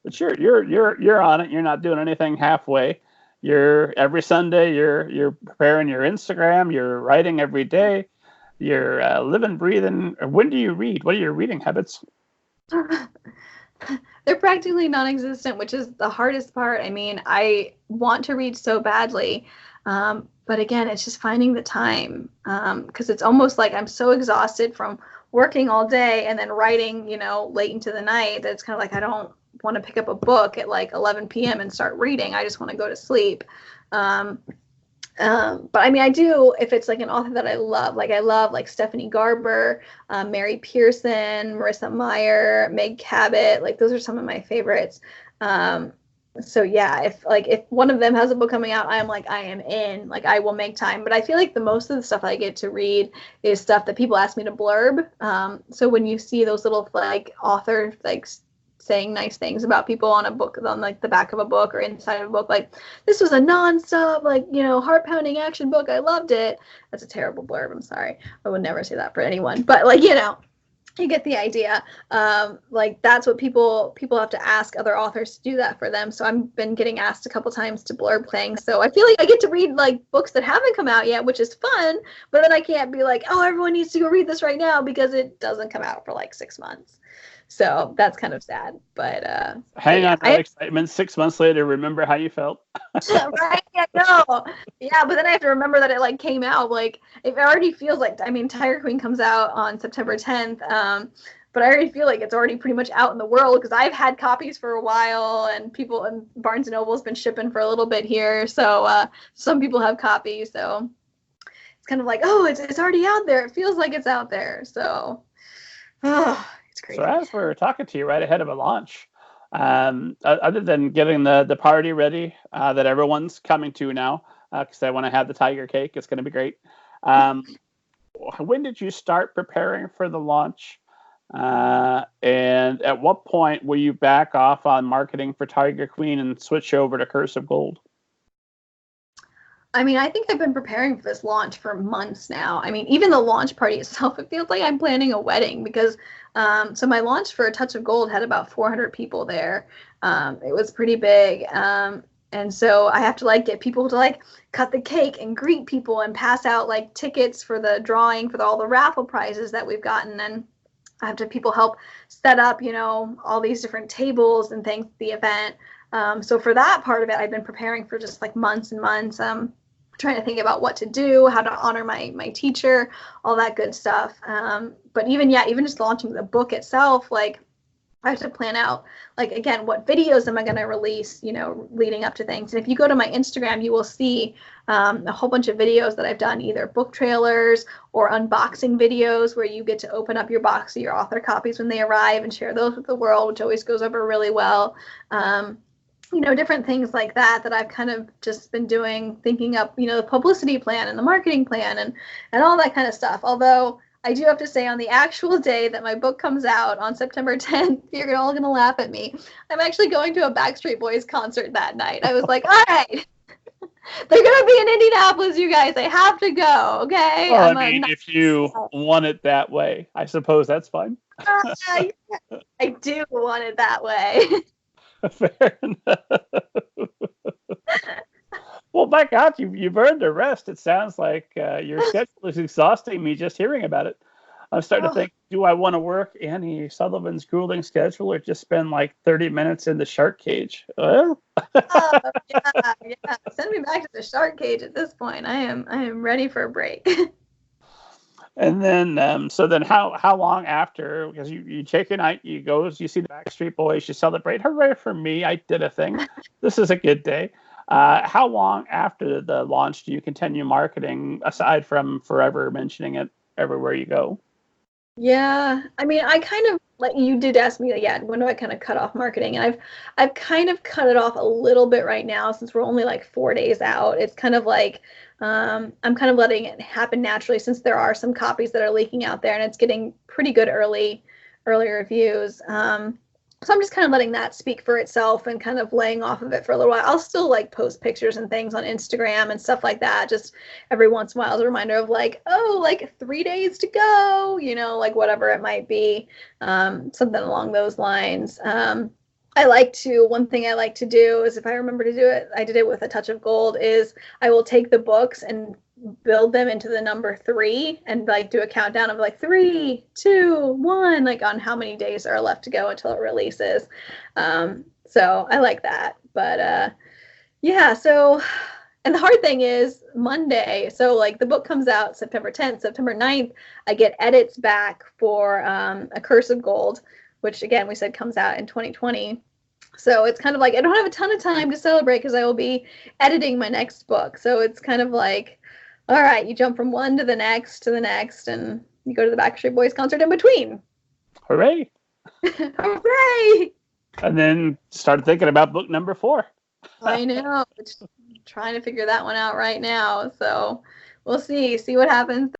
But you're on it. You're not doing anything halfway. You're every Sunday. You're preparing your Instagram. You're writing every day. You're living, breathing. When do you read? What are your reading habits? They're practically non-existent, which is the hardest part. I mean, I want to read so badly, but again, it's just finding the time, because it's almost like I'm so exhausted from working all day and then writing, late into the night, that it's kind of like I don't want to pick up a book at like 11 p.m. and start reading. I just want to go to sleep. But I mean, I do, if it's like an author that I love like Stephanie Garber, Mary Pearson, Marissa Meyer, Meg Cabot, like those are some of my favorites. So yeah, if one of them has a book coming out, I am in, like I will make time. But I feel like the most of the stuff I get to read is stuff that people ask me to blurb. So when you see those little like author like saying nice things about people on a book, on like the back of a book or inside of a book, like this was a non-stop, like, heart-pounding action book, I loved it. That's a terrible blurb, I'm sorry, I would never say that for anyone, but like, you get the idea. Like that's what people have to ask other authors to do that for them. So I've been getting asked a couple times to blurb things, so I feel like I get to read like books that haven't come out yet, which is fun, but then I can't be like, oh, everyone needs to go read this right now, because it doesn't come out for like 6 months. So that's kind of sad, but hang on that excitement. 6 months later, remember how you felt. Right? Yeah, no. Yeah, but then I have to remember that it like came out, like it already feels like, I mean, Tiger Queen comes out on September 10th, but I already feel like it's already pretty much out in the world, because I've had copies for a while, and people in Barnes and Noble's been shipping for a little bit here, so some people have copies, so it's kind of like, oh, it's already out there. It feels like it's out there, so. So as we're talking to you right ahead of a launch, other than getting the party ready that everyone's coming to now, because I want to have the tiger cake, it's going to be great. When did you start preparing for the launch? And at what point will you back off on marketing for Tiger Queen and switch over to Curse of Gold? I mean, I think I've been preparing for this launch for months now. I mean, even the launch party itself, it feels like I'm planning a wedding, because so my launch for A Touch of Gold had about 400 people there. It was pretty big. And so I have to like get people to like cut the cake and greet people and pass out like tickets for the drawing for all the raffle prizes that we've gotten. And I have to have people help set up, all these different tables and things at the event. So for that part of it, I've been preparing for just like months and months, trying to think about what to do, how to honor my teacher, all that good stuff. But even just launching the book itself, like I have to plan out, like, again, what videos am I going to release, leading up to things. And if you go to my Instagram, you will see a whole bunch of videos that I've done, either book trailers or unboxing videos, where you get to open up your box of your author copies when they arrive and share those with the world, which always goes over really well. Different things like that I've kind of just been doing, thinking up, the publicity plan and the marketing plan and all that kind of stuff. Although I do have to say, on the actual day that my book comes out on September 10th, you're all going to laugh at me. I'm actually going to a Backstreet Boys concert that night. I was like, all right, they're going to be in Indianapolis, you guys. I have to go, okay? Well, I mean, if you want it that way, I suppose that's fine. I do want it that way. Fair enough. Well, my God, you've earned a rest. It sounds like your schedule is exhausting me just hearing about it. I'm starting to think, do I want to work Annie Sullivan's grueling schedule, or just spend like 30 minutes in the shark cage? Yeah. Send me back to the shark cage at this point. I am ready for a break. And then, so then how long after, because you take a night, you see the Backstreet Boys, you celebrate, hooray for me, I did a thing. This is a good day. How long after the launch do you continue marketing, aside from forever mentioning it everywhere you go? Yeah, I mean, I kind of, like, you did ask me, when do I kind of cut off marketing? And I've kind of cut it off a little bit right now, since we're only like 4 days out. It's kind of like, I'm kind of letting it happen naturally, since there are some copies that are leaking out there, and it's getting pretty good early reviews. So I'm just kind of letting that speak for itself and kind of laying off of it for a little while. I'll still like post pictures and things on Instagram and stuff like that, just every once in a while, as a reminder of like, oh, like 3 days to go, like whatever it might be, something along those lines. one thing I like to do is, if I remember to do it, I did it with A Touch of Gold, is I will take the books and build them into the number 3 and like do a countdown of like 3, 2, 1, like on how many days are left to go until it releases. So I like that. But yeah, so, and the hard thing is Monday. So like the book comes out September 10th, September 9th, I get edits back for A Curse of Gold, which again we said comes out in 2020. So it's kind of like I don't have a ton of time to celebrate because I will be editing my next book. So it's kind of like, all right, you jump from one to the next, and you go to the Backstreet Boys concert in between. Hooray! Hooray! And then start thinking about book number 4. I know. Trying to figure that one out right now. So we'll see what happens